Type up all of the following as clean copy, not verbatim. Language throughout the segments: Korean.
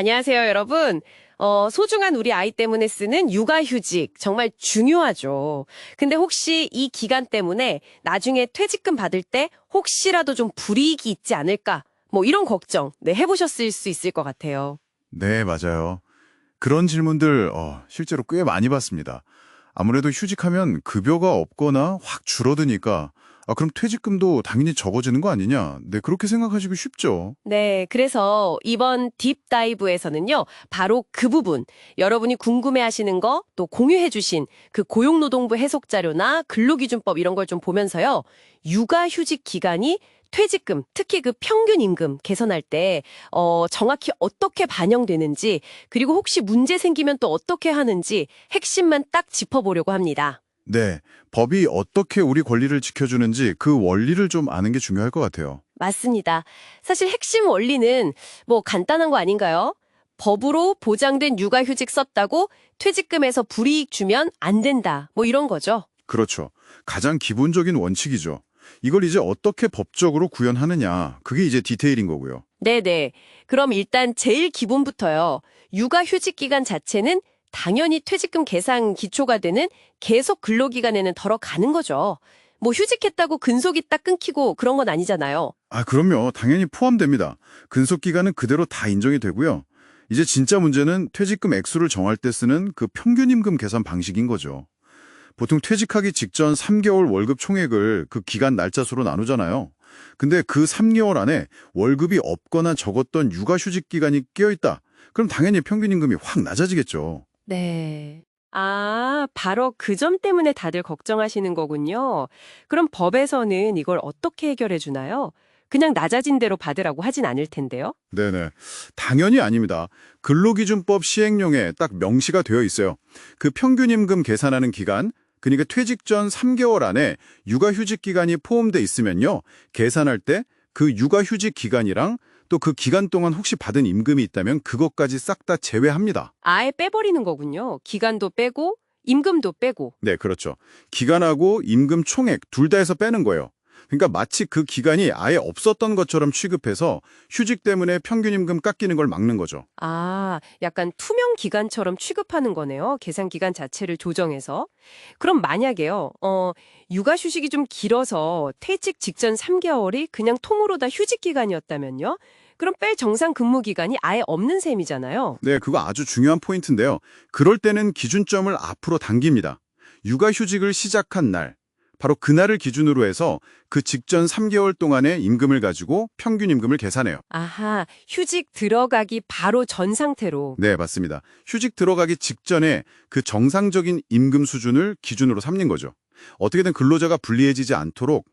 안녕하세요, 여러분. 소중한 우리 아이 때문에 쓰는 육아휴직 정말 중요하죠. 근데 혹시 이 기간 때문에 나중에 퇴직금 받을 때 혹시라도 좀 불이익이 있지 않을까? 뭐 이런 걱정, 네, 해보셨을 수 있을 것 같아요. 네, 맞아요. 그런 질문들 실제로 꽤 많이 받습니다. 아무래도 휴직하면 급여가 없거나 확 줄어드니까 그럼 퇴직금도 당연히 적어지는 거 아니냐? 네, 그렇게 생각하시기 쉽죠. 네, 그래서 이번 딥다이브에서는요, 바로 그 부분, 여러분이 궁금해하시는 거, 또 공유해주신 그 고용노동부 해석 자료나 근로기준법 이런 걸 좀 보면서요, 육아휴직 기간이 퇴직금, 특히 그 평균 임금 개선할 때, 정확히 어떻게 반영되는지, 그리고 혹시 문제 생기면 또 어떻게 하는지 핵심만 딱 짚어보려고 합니다. 네, 법이 어떻게 우리 권리를 지켜주는지 그 원리를 좀 아는 게 중요할 것 같아요. 맞습니다. 사실 핵심 원리는 뭐 간단한 거 아닌가요? 법으로 보장된 육아휴직 썼다고 퇴직금에서 불이익 주면 안 된다. 뭐 이런 거죠. 그렇죠. 가장 기본적인 원칙이죠. 이걸 이제 어떻게 법적으로 구현하느냐, 그게 이제 디테일인 거고요. 네네. 그럼 일단 제일 기본부터요. 육아휴직 기간 자체는 당연히 퇴직금 계산 기초가 되는 계속 근로기간에는 들어가는 거죠. 뭐 휴직했다고 근속이 딱 끊기고 그런 건 아니잖아요. 그럼요. 당연히 포함됩니다. 근속 기간은 그대로 다 인정이 되고요. 이제 진짜 문제는 퇴직금 액수를 정할 때 쓰는 그 평균 임금 계산 방식인 거죠. 보통 퇴직하기 직전 3개월 월급 총액을 그 기간 날짜 수로 나누잖아요. 근데 그 3개월 안에 월급이 없거나 적었던 육아휴직 기간이 끼어 있다. 그럼 당연히 평균 임금이 확 낮아지겠죠. 네. 아, 바로 그 점 때문에 다들 걱정하시는 거군요. 그럼 법에서는 이걸 어떻게 해결해 주나요? 그냥 낮아진 대로 받으라고 하진 않을 텐데요. 네네. 당연히 아닙니다. 근로기준법 시행령에 딱 명시가 되어 있어요. 그 평균 임금 계산하는 기간, 그러니까 퇴직 전 3개월 안에 육아휴직 기간이 포함돼 있으면요. 계산할 때 그 육아휴직 기간이랑 또 그 기간 동안 혹시 받은 임금이 있다면 그것까지 싹 다 제외합니다. 아예 빼버리는 거군요. 기간도 빼고, 임금도 빼고. 네, 그렇죠. 기간하고 임금 총액 둘 다 해서 빼는 거예요. 그러니까 마치 그 기간이 아예 없었던 것처럼 취급해서 휴직 때문에 평균 임금 깎이는 걸 막는 거죠. 아, 약간 투명 기간처럼 취급하는 거네요. 계산 기간 자체를 조정해서. 그럼 만약에요, 육아휴직이 좀 길어서 퇴직 직전 3개월이 그냥 통으로 다 휴직 기간이었다면요? 그럼 뺄 정상 근무 기간이 아예 없는 셈이잖아요. 네, 그거 아주 중요한 포인트인데요. 그럴 때는 기준점을 앞으로 당깁니다. 육아휴직을 시작한 날, 바로 그날을 기준으로 해서 그 직전 3개월 동안의 임금을 가지고 평균 임금을 계산해요. 아하, 휴직 들어가기 바로 전 상태로. 네, 맞습니다. 휴직 들어가기 직전에 그 정상적인 임금 수준을 기준으로 삼는 거죠. 어떻게든 근로자가 불리해지지 않도록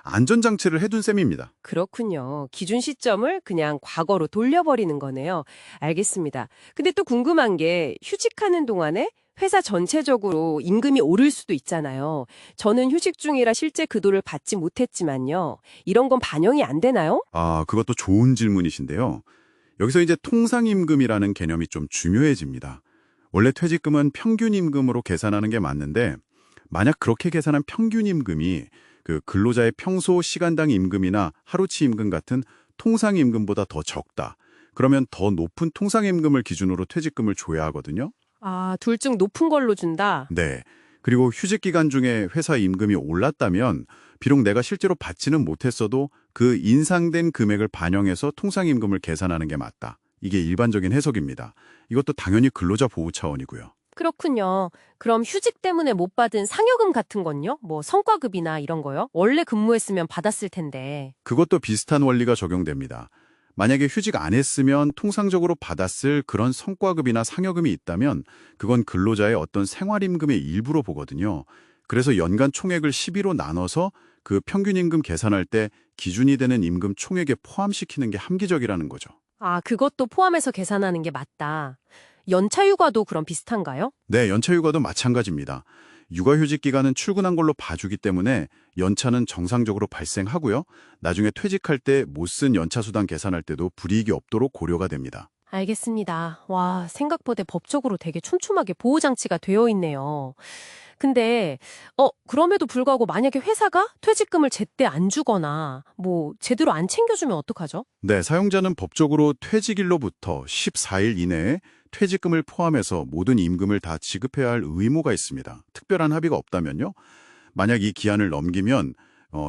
안전장치를 해둔 셈입니다. 그렇군요. 기준 시점을 그냥 과거로 돌려버리는 거네요. 알겠습니다. 근데 또 궁금한 게 휴직하는 동안에 회사 전체적으로 임금이 오를 수도 있잖아요. 저는 휴직 중이라 실제 그 돈을 받지 못했지만요. 이런 건 반영이 안 되나요? 그것도 좋은 질문이신데요. 여기서 이제 통상임금이라는 개념이 좀 중요해집니다. 원래 퇴직금은 평균임금으로 계산하는 게 맞는데 만약 그렇게 계산한 평균임금이 그 근로자의 평소 시간당 임금이나 하루치 임금 같은 통상임금보다 더 적다. 그러면 더 높은 통상임금을 기준으로 퇴직금을 줘야 하거든요. 아, 둘 중 높은 걸로 준다. 네. 그리고 휴직 기간 중에 회사 임금이 올랐다면 비록 내가 실제로 받지는 못했어도 그 인상된 금액을 반영해서 통상임금을 계산하는 게 맞다. 이게 일반적인 해석입니다. 이것도 당연히 근로자 보호 차원이고요. 그렇군요. 그럼 휴직 때문에 못 받은 상여금 같은 건요? 뭐 성과급이나 이런 거요? 원래 근무했으면 받았을 텐데. 그것도 비슷한 원리가 적용됩니다. 만약에 휴직 안 했으면 통상적으로 받았을 그런 성과급이나 상여금이 있다면 그건 근로자의 어떤 생활임금의 일부로 보거든요. 그래서 연간 총액을 12로 나눠서 그 평균임금 계산할 때 기준이 되는 임금 총액에 포함시키는 게 합리적이라는 거죠. 아, 그것도 포함해서 계산하는 게 맞다. 연차휴가도 그럼 비슷한가요? 네, 연차휴가도 마찬가지입니다. 육아휴직 기간은 출근한 걸로 봐주기 때문에 연차는 정상적으로 발생하고요. 나중에 퇴직할 때 못 쓴 연차수당 계산할 때도 불이익이 없도록 고려가 됩니다. 알겠습니다. 와, 생각보다 법적으로 되게 촘촘하게 보호장치가 되어 있네요. 근데 그럼에도 불구하고 만약에 회사가 퇴직금을 제때 안 주거나 뭐 제대로 안 챙겨주면 어떡하죠? 네, 사용자는 법적으로 퇴직일로부터 14일 이내에 퇴직금을 포함해서 모든 임금을 다 지급해야 할 의무가 있습니다. 특별한 합의가 없다면요. 만약 이 기한을 넘기면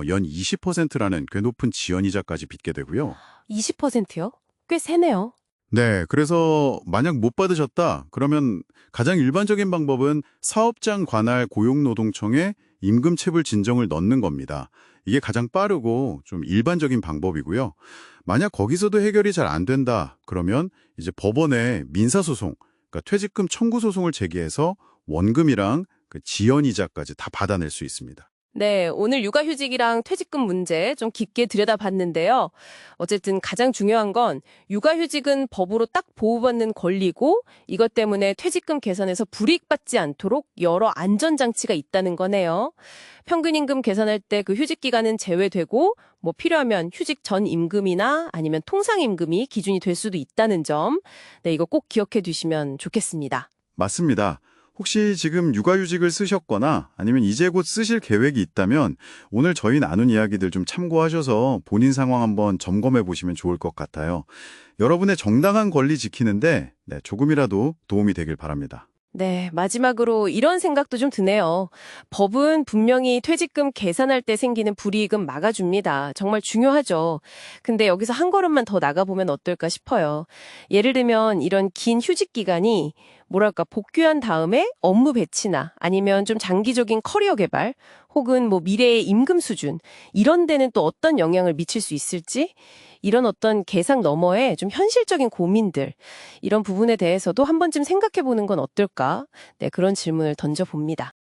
연 20%라는 꽤 높은 지연이자까지 빚게 되고요. 20%요? 꽤 세네요. 네, 그래서 만약 못 받으셨다, 그러면 가장 일반적인 방법은 사업장 관할 고용노동청에 임금체불 진정을 넣는 겁니다. 이게 가장 빠르고 좀 일반적인 방법이고요. 만약 거기서도 해결이 잘 안 된다, 그러면 이제 법원에 민사소송, 그러니까 퇴직금 청구 소송을 제기해서 원금이랑 그 지연이자까지 다 받아낼 수 있습니다. 네, 오늘 육아휴직이랑 퇴직금 문제 좀 깊게 들여다봤는데요. 어쨌든 가장 중요한 건 육아휴직은 법으로 딱 보호받는 권리고 이것 때문에 퇴직금 계산에서 불이익받지 않도록 여러 안전장치가 있다는 거네요. 평균임금 계산할 때 그 휴직기간은 제외되고 뭐 필요하면 휴직 전 임금이나 아니면 통상임금이 기준이 될 수도 있다는 점. 네, 이거 꼭 기억해 두시면 좋겠습니다. 맞습니다. 혹시 지금 육아휴직을 쓰셨거나 아니면 이제 곧 쓰실 계획이 있다면 오늘 저희 나눈 이야기들 좀 참고하셔서 본인 상황 한번 점검해 보시면 좋을 것 같아요. 여러분의 정당한 권리 지키는데 조금이라도 도움이 되길 바랍니다. 네, 마지막으로 이런 생각도 좀 드네요. 법은 분명히 퇴직금 계산할 때 생기는 불이익은 막아줍니다. 정말 중요하죠. 근데 여기서 한 걸음만 더 나가보면 어떨까 싶어요. 예를 들면 이런 긴 휴직 기간이 뭐랄까 복귀한 다음에 업무 배치나 아니면 좀 장기적인 커리어 개발 혹은 뭐 미래의 임금 수준 이런 데는 또 어떤 영향을 미칠 수 있을지 이런 어떤 계상 너머의 좀 현실적인 고민들 이런 부분에 대해서도 한 번쯤 생각해 보는 건 어떨까? 네, 그런 질문을 던져봅니다.